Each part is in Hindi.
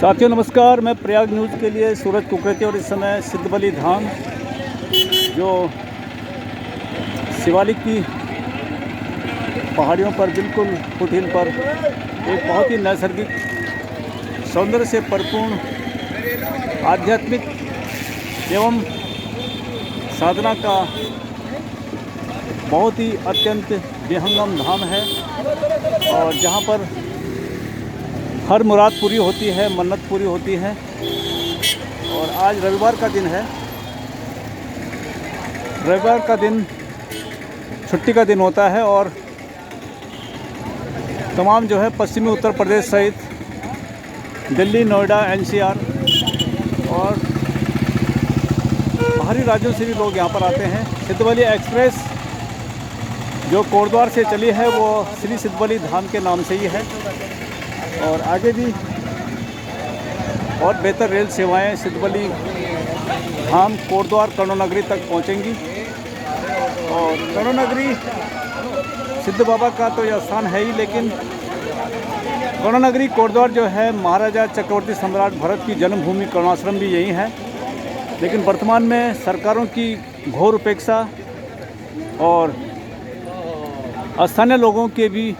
साथियों नमस्कार। मैं प्रयाग न्यूज़ के लिए सूरज कुकरेती और इस समय सिद्धबली धाम जो शिवालिक की पहाड़ियों पर बिल्कुल फुटहिल पर एक बहुत ही नैसर्गिक सौंदर्य से परिपूर्ण आध्यात्मिक एवं साधना का बहुत ही अत्यंत विहंगम धाम है और जहाँ पर हर मुराद पूरी होती है, मन्नत पूरी होती है। और आज रविवार का दिन है। रविवार का दिन छुट्टी का दिन होता है और तमाम जो है पश्चिमी उत्तर प्रदेश सहित दिल्ली, नोएडा, एनसीआर और बाहरी राज्यों से भी लोग यहाँ पर आते हैं। सिद्धबली एक्सप्रेस जो कोटद्वार से चली है वो श्री सिद्धबली धाम के नाम से ही है और आगे भी और बेहतर रेल सेवाएं सिद्धबली धाम, कोटद्वार, कर्णोनगरी तक पहुंचेंगी। और कर्णोनगरी सिद्ध बाबा का तो यह स्थान है ही, लेकिन कर्णोनगरी कोटद्वार जो है महाराजा चक्रवर्ती सम्राट भरत की जन्मभूमि, करुणाश्रम भी यही है। लेकिन वर्तमान में सरकारों की घोर उपेक्षा और स्थानीय लोगों के भी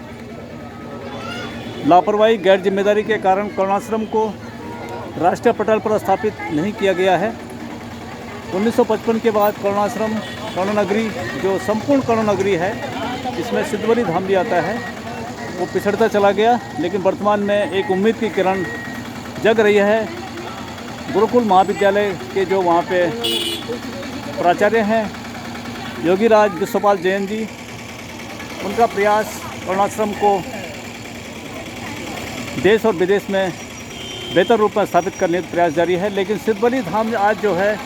लापरवाही, गैर जिम्मेदारी के कारण करुणाश्रम को राष्ट्रीय पटल पर स्थापित नहीं किया गया है। 1955 के बाद करुणाश्रम, कर्णोनगरी जो संपूर्ण कर्णोनगरी है, इसमें सिद्धबली धाम भी आता है, वो पिछड़ता चला गया। लेकिन वर्तमान में एक उम्मीद की किरण जग रही है। गुरुकुल महाविद्यालय के जो वहाँ पे प्राचार्य हैं योगीराज विश्वपाल जैन जी, उनका प्रयास करुणाश्रम को देश और विदेश में बेहतर रूप में स्थापित करने का प्रयास जारी है। लेकिन सिद्धबली धाम आज जो है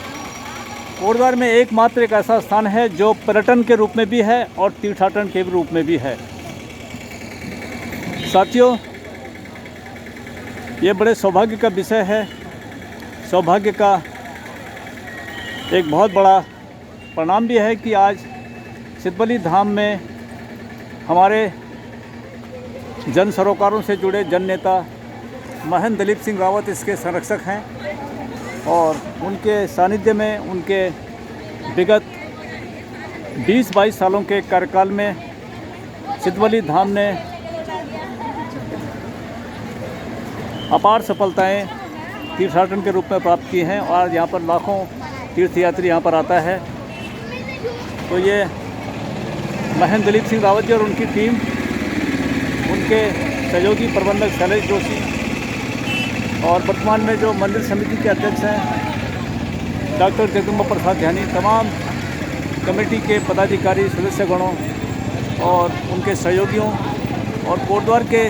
कोटद्वार में एकमात्र एक ऐसा स्थान है जो पर्यटन के रूप में भी है और तीर्थाटन के रूप में भी है। साथियों, ये बड़े सौभाग्य का विषय है। सौभाग्य का एक बहुत बड़ा परिणाम भी है कि आज सिद्धबली धाम में हमारे जन सरोकारों से जुड़े जन नेता महंत दलीप सिंह रावत इसके संरक्षक हैं और उनके सानिध्य में उनके विगत 20-22 सालों के कार्यकाल में सिद्धबली धाम ने अपार सफलताएं तीर्थाटन के रूप में प्राप्त की हैं और यहाँ पर लाखों तीर्थयात्री यहाँ पर आता है। तो ये महंत दलीप सिंह रावत जी और उनकी टीम, उनके सहयोगी प्रबंधक शैलेश जोशी और वर्तमान में जो मंदिर समिति के अध्यक्ष हैं डॉक्टर जगदम्बा प्रसाद ध्यानी, तमाम कमेटी के पदाधिकारी, सदस्यगणों और उनके सहयोगियों और कोटद्वार के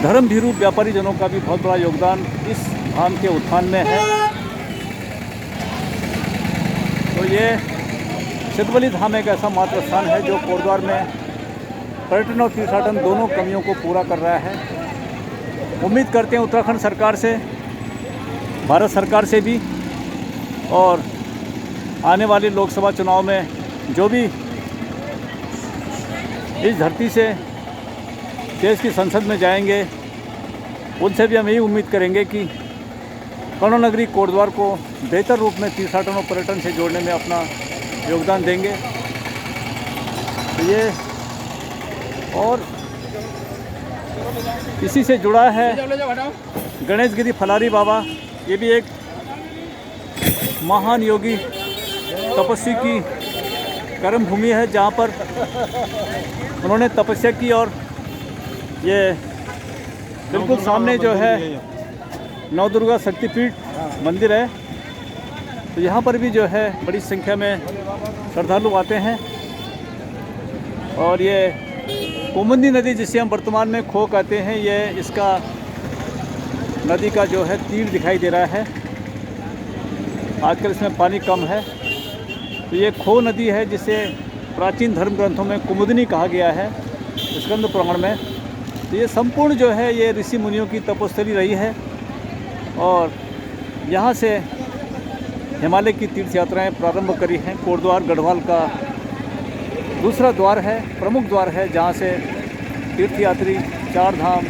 धर्म भीरू व्यापारी जनों का भी बहुत बड़ा योगदान इस धाम के उत्थान में है। तो ये सिद्धबली धाम एक ऐसा मात्र स्थान है जो कोटद्वार में पर्यटन और तीर्थाटन दोनों कमियों को पूरा कर रहा है। उम्मीद करते हैं उत्तराखंड सरकार से, भारत सरकार से भी, और आने वाले लोकसभा चुनाव में जो भी इस धरती से देश की संसद में जाएंगे, उनसे भी हम यही उम्मीद करेंगे कि कर्णोनगरी कोटद्वार को बेहतर रूप में तीर्थाटन और पर्यटन से जोड़ने में अपना योगदान देंगे। तो ये और इसी से जुड़ा है गणेश गिरी फलारी बाबा। ये भी एक महान योगी तपस्वी की कर्म भूमि है जहाँ पर उन्होंने तपस्या की और ये बिल्कुल सामने जो है नवदुर्गा शक्तिपीठ मंदिर है। तो यहाँ पर भी जो है बड़ी संख्या में श्रद्धालु आते हैं और ये कोमुंदी नदी, जिसे हम वर्तमान में खो कहते हैं, ये इसका नदी का जो है तीर दिखाई दे रहा है। आजकल इसमें पानी कम है। तो ये खो नदी है जिसे प्राचीन धर्म ग्रंथों में कुमुदनी कहा गया है, स्कंद पुराण में। तो ये संपूर्ण जो है ये ऋषि मुनियों की तपस्थली रही है और यहाँ से हिमालय की तीर्थ यात्राएँ प्रारंभ करी हैं। कोटद्वार गढ़वाल का दूसरा द्वार है, प्रमुख द्वार है, जहाँ से तीर्थयात्री चार धाम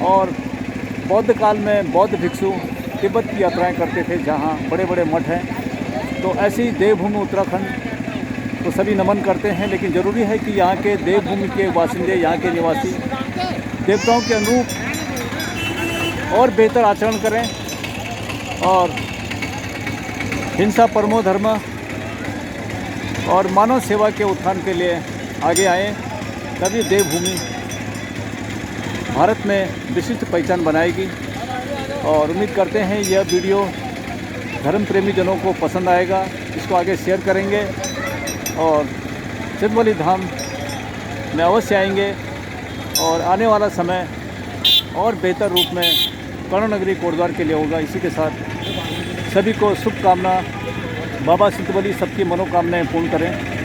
और बौद्ध काल में बौद्ध भिक्षु तिब्बत की यात्राएं करते थे, जहाँ बड़े बड़े मठ हैं। तो ऐसी देवभूमि उत्तराखंड को सभी नमन करते हैं, लेकिन ज़रूरी है कि यहाँ के देवभूमि के बासिंदे, यहाँ के निवासी देवताओं के अनुरूप और बेहतर आचरण करें और हिंसा परमो धर्म और मानव सेवा के उत्थान के लिए आगे आएँ। तभी देवभूमि भारत में विशिष्ट पहचान बनाएगी। और उम्मीद करते हैं यह वीडियो धर्म प्रेमी जनों को पसंद आएगा, इसको आगे शेयर करेंगे और सिद्धवली धाम में अवश्य आएंगे। और आने वाला समय और बेहतर रूप में कर्णनगरी कोटद्वार के लिए होगा। इसी के साथ सभी को शुभकामना। बाबा सिद्धवली सबकी मनोकामनाएं पूर्ण करें।